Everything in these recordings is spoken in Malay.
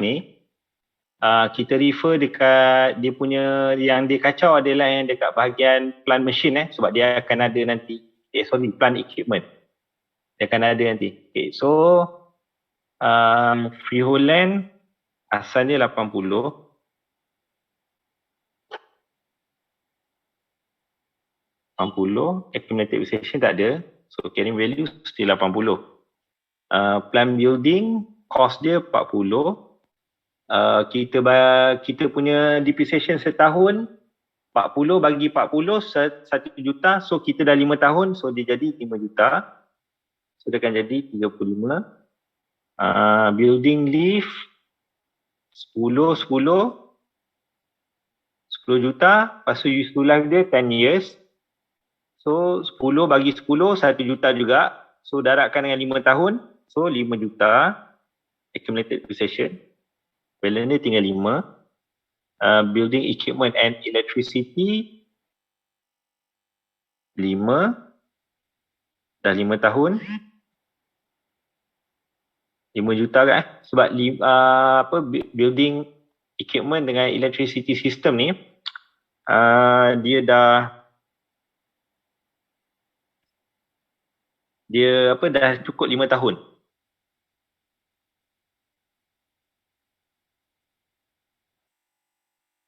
ni, kita refer dekat dia punya, yang dia kacau adalah yang dekat bahagian plant machine sebab dia akan ada nanti, plant equipment. Dia akan ada nanti. Okay, so freehold land asalnya 80. Accumulated depreciation tak ada. So carrying value still 80. Plant building cost dia 40. Kita punya depreciation setahun 40 bagi 40 1 juta. So kita dah 5 tahun, so dia jadi 5 juta. So dia akan jadi 35. Building leave 10 juta. Lepas tu useful life dia 10 years. So 10 bagi 10 1 juta juga. So darabkan dengan 5 tahun. So 5 juta accumulated depreciation. Balance dia tinggal 5. Building equipment and electricity 5. Dah 5 tahun. 5 juta kan? Sebab building equipment dengan electricity system ni dia dah cukup 5 tahun.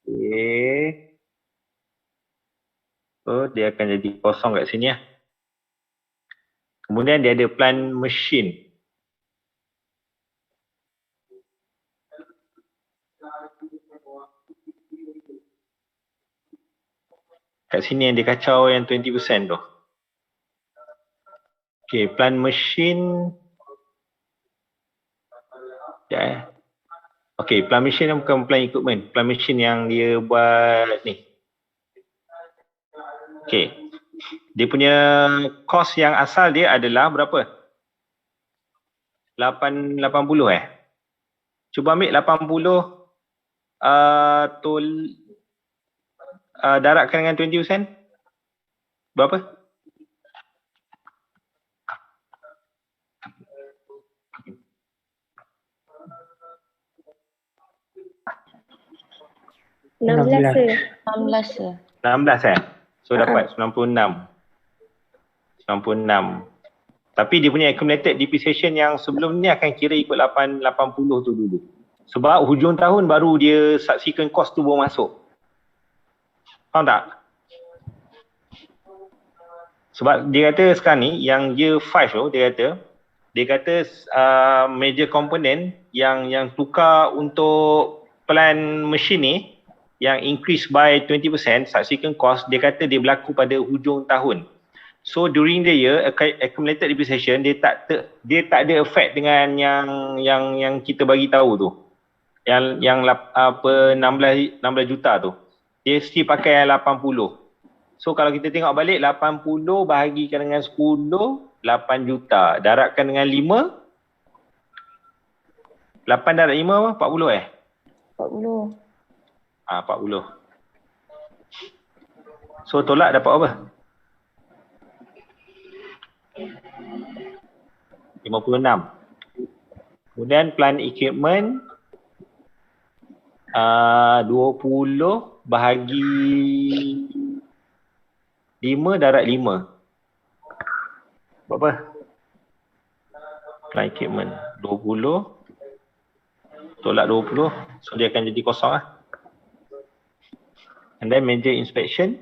Okay. So dia akan jadi kosong kat sini ya. Kemudian dia ada plant machine. Kat sini yang dia kacau yang 20% tu. Okay, plant machine. Okay, plant machine yang bukan plant equipment. Plant machine yang dia buat ni. Okay. Dia punya cost yang asal dia adalah berapa? 80 Cuba ambil 80 darabkan dengan 20%. Berapa? 16. So dapat 96. Tapi dia punya accumulated depreciation yang sebelum ni akan kira ikut 80 tu dulu. Sebab hujung tahun baru dia subsequent cost tu baru masuk. Faham tak? Sebab dia kata sekarang ni yang year 5 tu dia kata major component yang tukar untuk plan machine ni yang increase by 20% subsequent cost, dia kata dia berlaku pada hujung tahun. So during the year accumulated depreciation dia tak ada effect dengan yang kita bagi tahu tu. Yang 16 juta tu. Dia mesti pakai 80. So kalau kita tengok balik 80 bahagikan dengan 10, 8 juta. Darabkan dengan 5. 8 darab 5 apa? 40 40. 40. So tolak dapat apa? 56. Kemudian plant equipment 20 bahagi 5 darab 5. Berapa? Plant equipment 20 tolak 20. So dia akan jadi kosong lah. And then major inspection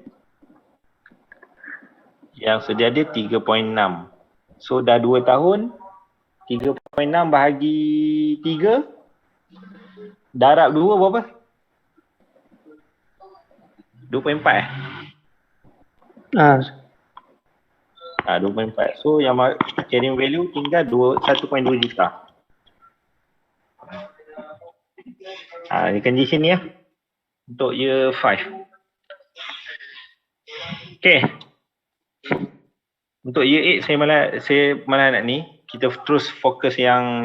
yang sedia ada 3.6. So dah 2 tahun 3.6 bahagi 3 darab 2 berapa? 2.4 2.4. So yang carrying value tinggal 1.2 juta. Ini condition ni ya untuk year 5. Okay. Untuk year 8 saya malah nak ni kita terus fokus yang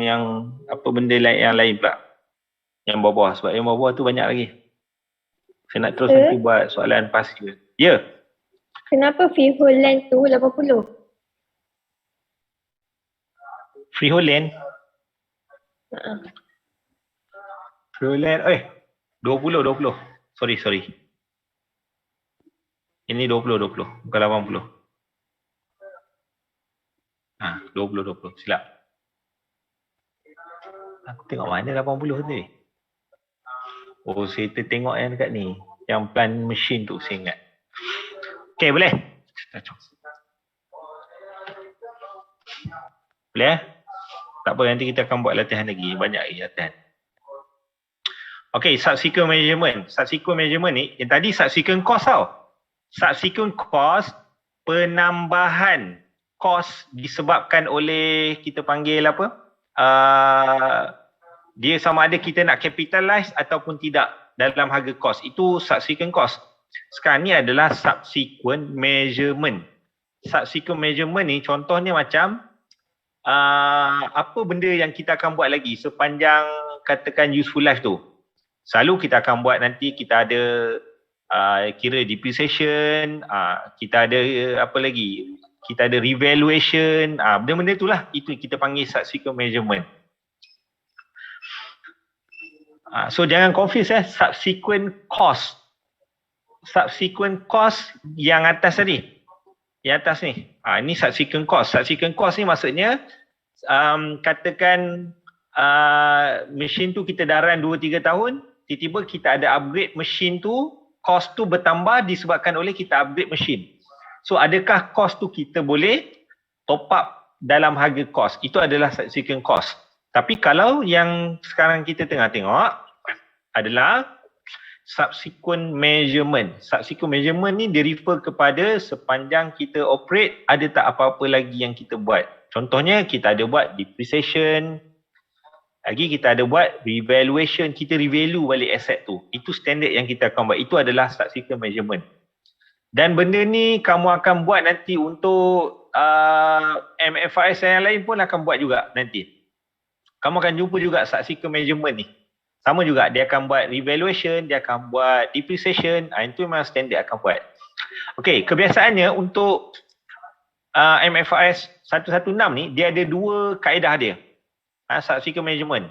apa benda yang lain pula. Yang bawah-bawah sebab yang bawah tu banyak lagi. Saya nak terus nanti buat soalan pasir. Ya. Kenapa freehold land tu 80? Freehold land? Fuel land, 20. Sorry. Ini 20, bukan 80. 20. Silap. Aku tengok mana 80 tu ni. Oh, saya tengok yang dekat ni. Yang plan machine tu saya ingat. Okay, boleh? Boleh? Tak apa, nanti kita akan buat latihan lagi. Banyak lagi latihan. Okay, subsequent measurement. Subsequent measurement ni, yang tadi subsequent cost tau. Subsequent cost, penambahan cost disebabkan oleh, kita panggil apa? Dia sama ada kita nak capitalize ataupun tidak dalam harga cost. Itu subsequent cost. Sekarang ni adalah subsequent measurement. Subsequent measurement ni contohnya macam apa benda yang kita akan buat lagi sepanjang katakan useful life tu. Selalu kita akan buat nanti kita ada kira depreciation, kita ada apa lagi? Kita ada revaluation, benda-benda itulah. Itu kita panggil subsequent measurement. So jangan confuse subsequent cost. Subsequent cost yang atas tadi. Yang atas ni. Ini subsequent cost. Subsequent cost ni maksudnya katakan mesin tu kita dah run 2-3 tahun, tiba-tiba kita ada upgrade mesin tu, cost tu bertambah disebabkan oleh kita upgrade mesin. So adakah cost tu kita boleh top up dalam harga cost? Itu adalah subsequent cost. Tapi kalau yang sekarang kita tengah tengok adalah subsequent measurement. Subsequent measurement ni dia refer kepada sepanjang kita operate ada tak apa-apa lagi yang kita buat. Contohnya kita ada buat depreciation, lagi kita ada buat revaluation, kita revalue balik aset tu. Itu standard yang kita akan buat. Itu adalah subsequent measurement. Dan benda ni kamu akan buat nanti untuk MFRS yang lain pun akan buat juga nanti. Kamu akan jumpa juga subsequent measurement ni. Sama juga, dia akan buat revaluation, dia akan buat depreciation, itu memang standard akan buat. Okey, kebiasaannya untuk MFRS 116 ni, dia ada dua kaedah dia. Subsequent measurement.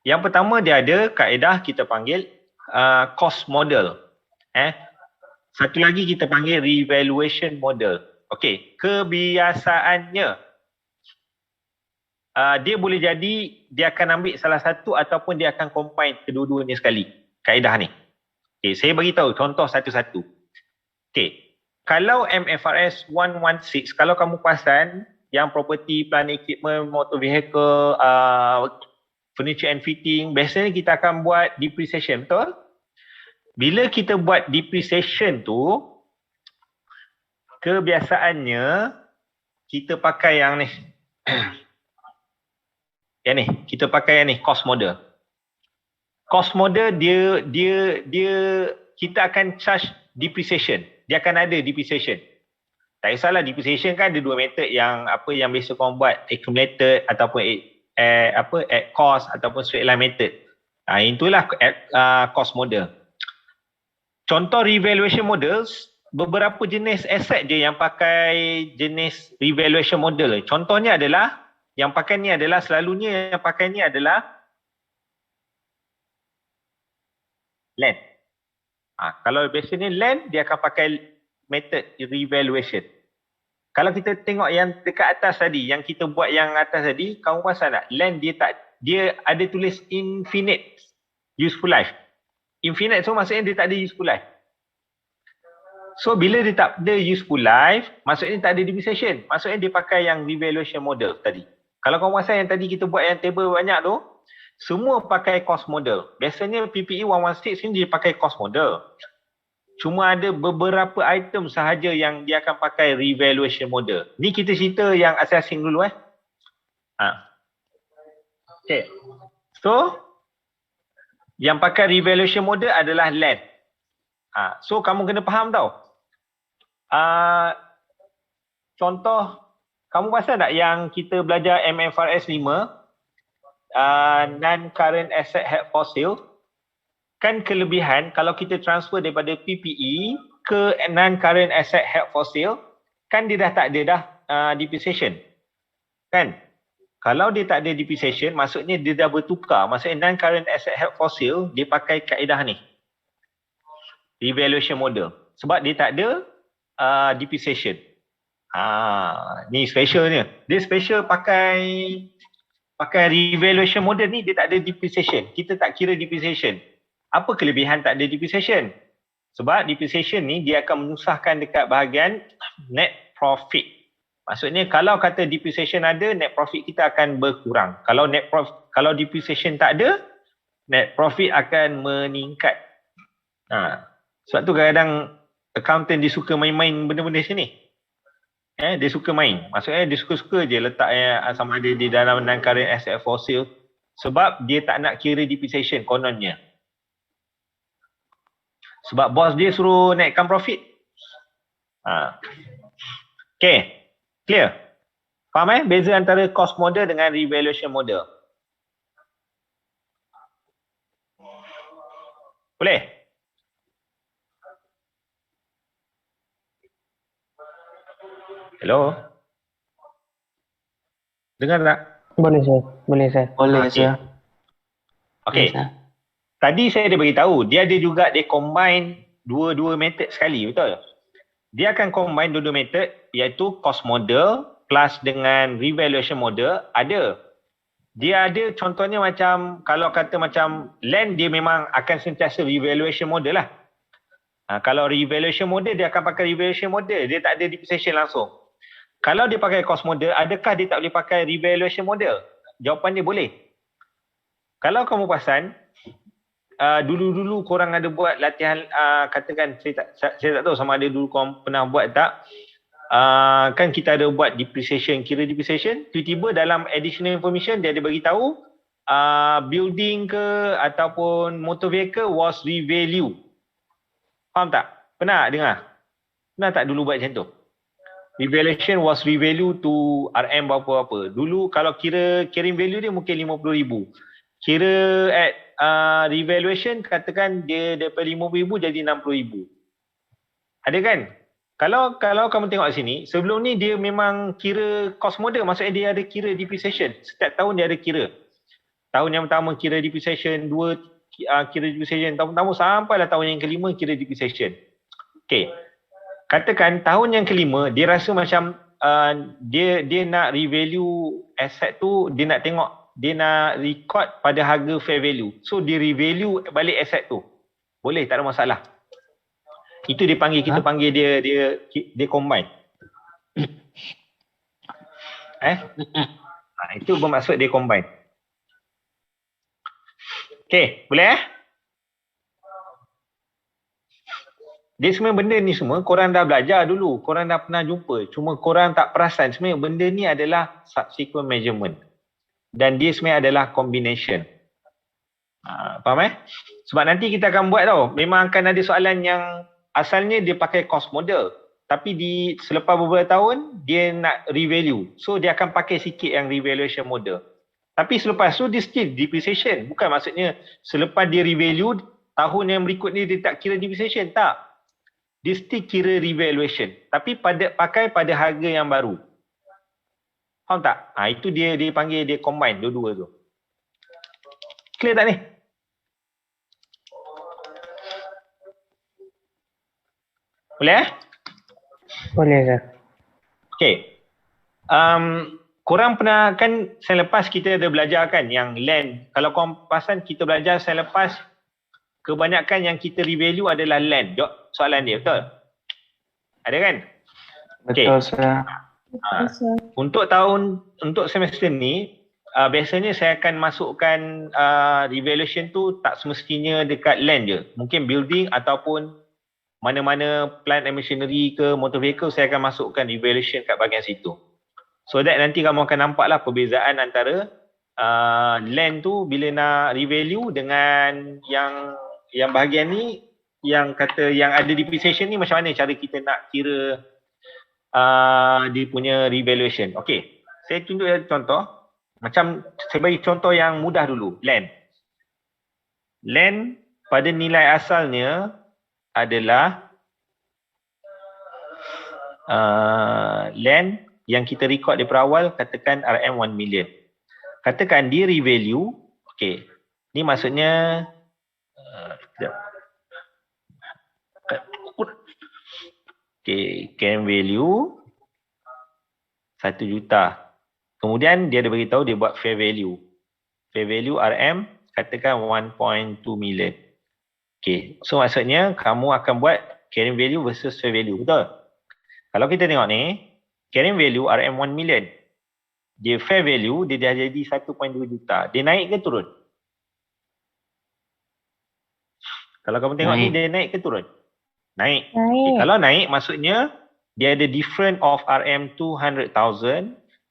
Yang pertama dia ada kaedah kita panggil cost model. Satu lagi kita panggil revaluation model. Okey, kebiasaannya dia boleh jadi dia akan ambil salah satu ataupun dia akan combine kedua-duanya sekali. Kaedah ni. Okey, saya bagi tahu contoh satu-satu. Okey, kalau MFRS 116, kalau kamu perasan yang property, plant equipment, motor vehicle, furniture and fitting, biasanya kita akan buat depreciation, betul? Bila kita buat depreciation tu, kebiasaannya kita pakai yang ni. Yang ni, kita pakai yang ni, cost model. Cost model dia kita akan charge depreciation. Dia akan ada depreciation. Tak kisahlah, depreciation kan ada dua method yang apa yang biasa korang buat, accumulated ataupun at cost ataupun straight line method. Itulah cost model. Contoh revaluation models, beberapa jenis aset je yang pakai jenis revaluation model. Contohnya adalah yang pakai ni adalah selalunya yang pakai ni adalah land. Kalau biasanya land dia akan pakai method revaluation. Kalau kita tengok yang dekat atas tadi, yang kita buat yang atas tadi, kamu perasan tak? Land dia ada tulis infinite useful life. Infinite so maksudnya dia tak ada useful life. So bila dia tak ada useful life, maksudnya tak ada depreciation. Maksudnya dia pakai yang revaluation model tadi. Kalau kamu perasan yang tadi kita buat yang table banyak tu, semua pakai cost model. Biasanya PPE 116 ni dia pakai cost model. Cuma ada beberapa item sahaja yang dia akan pakai revaluation model. Ni kita cerita yang asing-asing dulu Okay. So yang pakai revaluation model adalah land. So kamu kena faham tau. Contoh, kamu perasan tak yang kita belajar MFRS 5, non-current asset held for sale? Kan kelebihan kalau kita transfer daripada PPE ke non-current asset held for sale, kan dia dah tak ada dah depreciation. Kan? Kalau dia tak ada depreciation, maksudnya dia dah bertukar. Maksudnya non-current asset held for sale, dia pakai kaedah ni. Revaluation model. Sebab dia tak ada depreciation. Ni specialnya. Dia special pakai revaluation model ni, dia tak ada depreciation. Kita tak kira depreciation. Apa kelebihan tak ada depreciation? Sebab depreciation ni dia akan menyusahkan dekat bahagian net profit. Maksudnya kalau kata depreciation ada, net profit kita akan berkurang. Kalau depreciation tak ada, net profit akan meningkat. Sebab tu kadang-kadang accountant dia suka main-main benda-benda sini. Dia suka main. Maksudnya dia suka-suka je letaknya sama ada di dalam non-current asset for sale. Sebab dia tak nak kira depreciation kononnya. Sebab bos dia suruh naikkan profit. Okay. Clear? Faham beza antara cost model dengan revaluation model? Boleh? Hello? Dengar tak? Boleh saya. Boleh saya. Okay. Tadi saya dah beritahu, dia ada juga dia combine dua method sekali, betul? Dia akan combine dua method, iaitu cost model plus dengan revaluation model. Ada. Dia ada contohnya macam, kalau kata macam land, dia memang akan sentiasa revaluation model lah. Kalau revaluation model, dia akan pakai revaluation model. Dia tak ada depreciation langsung. Kalau dia pakai cost model, adakah dia tak boleh pakai revaluation model? Jawapan dia boleh. Kalau kamu perasan, dulu-dulu korang ada buat latihan, katakan saya tak tahu sama ada dulu korang pernah buat tak, kan kita ada buat depreciation, kira depreciation, tiba-tiba dalam additional information dia ada bagi tahu building ke ataupun motor vehicle was revalue. Faham tak? Pernah dengar? Pernah tak dulu buat macam tu? Revaluation was revalue to RM berapa-apa. Dulu kalau kira carrying value dia mungkin 50,000. Kira at revaluation katakan dia daripada 50,000 jadi 60,000. Ada kan? Kalau kamu tengok sini, sebelum ni dia memang kira cost model, maksudnya dia ada kira depreciation. Setiap tahun dia ada kira. Tahun yang pertama kira depreciation, kira depreciation, tahun pertama sampailah tahun yang kelima kira depreciation. Okay. Katakan tahun yang kelima dia rasa macam dia nak revalue asset tu, dia nak tengok, dia nak record pada harga fair value. So dia revalue balik asset tu. Boleh, tak ada masalah. Itu dipanggil, kita panggil dia combine. Itu bermaksud dia combine. Okay, boleh Dia sebenarnya benda ni semua korang dah belajar dulu, korang dah pernah jumpa. Cuma korang tak perasan sebenarnya benda ni adalah subsequent measurement. Dan dia sebenarnya adalah combination. Faham Sebab nanti kita akan buat tau, memang akan ada soalan yang asalnya dia pakai cost model. Tapi selepas beberapa tahun, dia nak revalue. So dia akan pakai sikit yang revaluation model. Tapi selepas tu dia still depreciation. Bukan maksudnya selepas dia revalue, tahun yang berikut ni dia tak kira depreciation. Tak. Dia still kira revaluation. Tapi pakai pada harga yang baru. Faham tak? Itu dia panggil dia combine dua-dua tu. Clear tak ni? Boleh Boleh saya. Okay. Korang pernah kan selepas kita ada belajar kan yang land. Kalau korang perasan kita belajar selepas, kebanyakan yang kita revalue adalah land. Soalan dia, betul? Ada kan? Betul saya. Untuk semester ni, biasanya saya akan masukkan revaluation tu tak semestinya dekat land je. Mungkin building ataupun mana-mana plant and machinery ke motor vehicle, saya akan masukkan revaluation kat bahagian situ. So that nanti kamu akan nampak lah perbezaan antara land tu bila nak revalue dengan yang bahagian ni, yang kata yang ada depreciation ni, macam mana cara kita nak kira dia punya revaluation. Okay, saya tunjuk contoh. Macam saya bagi contoh yang mudah dulu. Land pada nilai asalnya adalah land yang kita record daripada awal, katakan RM 1 million. katakan dia revalue. Okey. Ni maksudnya sekejap. Okey, carrying value 1 juta. Kemudian dia ada beritahu dia buat fair value. Fair value RM katakan 1.2 million. Okey, so maksudnya kamu akan buat carrying value versus fair value, betul? Kalau kita tengok ni, carrying value RM 1 million. Dia fair value dia dah jadi 1.2 juta. Dia naik ke turun? Kalau kamu tengok ni dia naik ke turun? Naik. Okay, kalau naik maksudnya dia ada different of RM 200,000.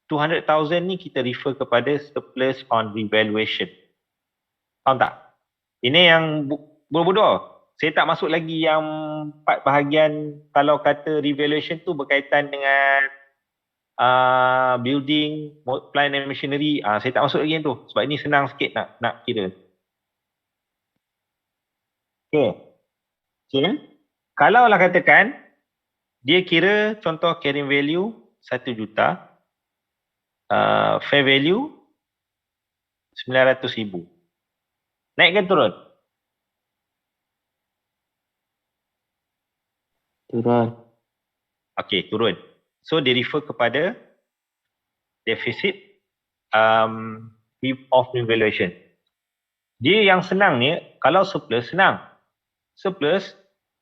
200,000 ni kita refer kepada surplus on revaluation. Faham tak? Ini yang bodoh-bodoh. Saya tak masuk lagi yang part bahagian kalau kata revaluation tu berkaitan dengan building, plant and machinery. Saya tak masuk lagi yang tu. Sebab ini senang sikit nak kira. Okay. Kalau lah katakan dia kira contoh carrying value 1 juta, fair value 900,000. Naik ke turun? Turun. Okey, turun. So dia refer kepada deficit of revaluation. Dia yang senang ni, kalau surplus senang. Surplus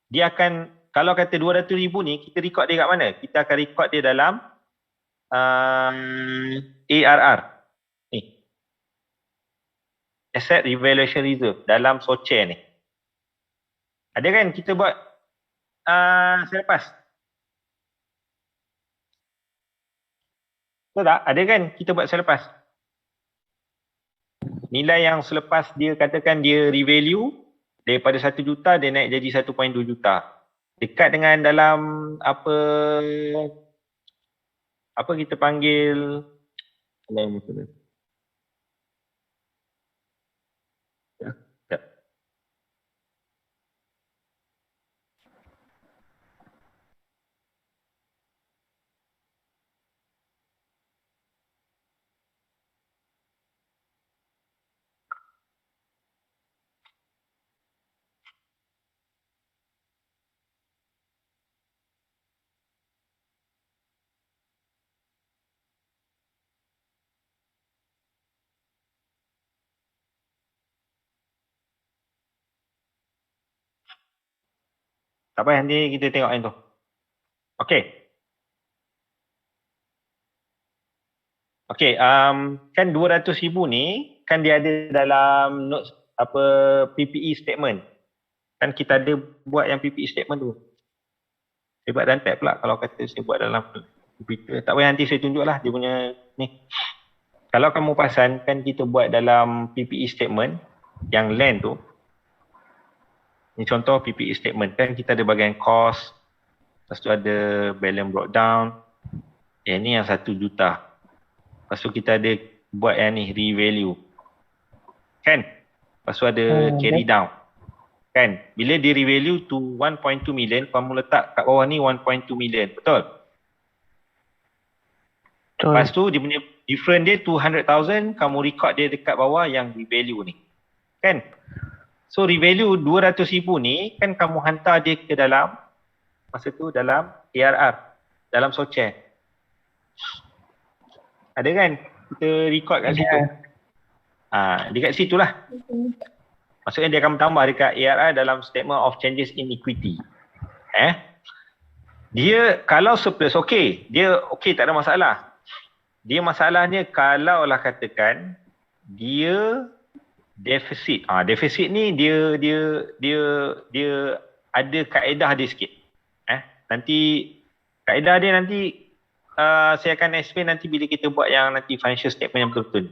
dia akan, kalau kata 200,000 ni, kita record dia kat mana? Kita akan record dia dalam ARR. Ni. Asset Revaluation Reserve dalam SOCHE ni. Ada kan kita buat selepas? Betul tak? Ada kan kita buat selepas? Nilai yang selepas dia katakan dia revalue daripada 1 juta dia naik jadi 1.2 juta. Dekat dengan dalam apa kita panggil tak payah, nanti kita tengok yang tu. Okey. Okey, kan 200,000 ni kan dia ada dalam notes PPE statement. Kan kita ada buat yang PPE statement tu. Saya buat dalam tab pula kalau kata saya buat dalam komputer. Tak payah, nanti saya tunjuklah dia punya ni. Kalau kamu perasan kan kita buat dalam PPE statement yang land tu. Ini contoh PPE statement kan kita ada bahagian cost. Lepas tu ada balance brought down. Ini yang 1 juta. Lepas tu kita ada buat yang ni revalue. Kan? Lepas tu ada carry down. Kan? Bila dia revalue to 1.2 million, kamu letak kat bawah ni 1.2 million. Betul? Betul. Lepas tu dia punya different dia 200,000, kamu record dia dekat bawah yang revalue ni. Kan? So revalue 200,000 ni kan kamu hantar dia ke dalam masa tu dalam ARR, dalam SOCHE. Ada kan? Kita record kat situ. Dekat situ lah. Maksudnya dia akan tambah dekat ARR dalam statement of changes in equity. Dia kalau surplus okey, dia okey, tak ada masalah. Dia masalahnya kalau lah katakan dia deficit. Deficit ni dia ada kaedah dia sikit. Nanti kaedah dia nanti saya akan explain nanti bila kita buat yang nanti financial statement yang betul-betul.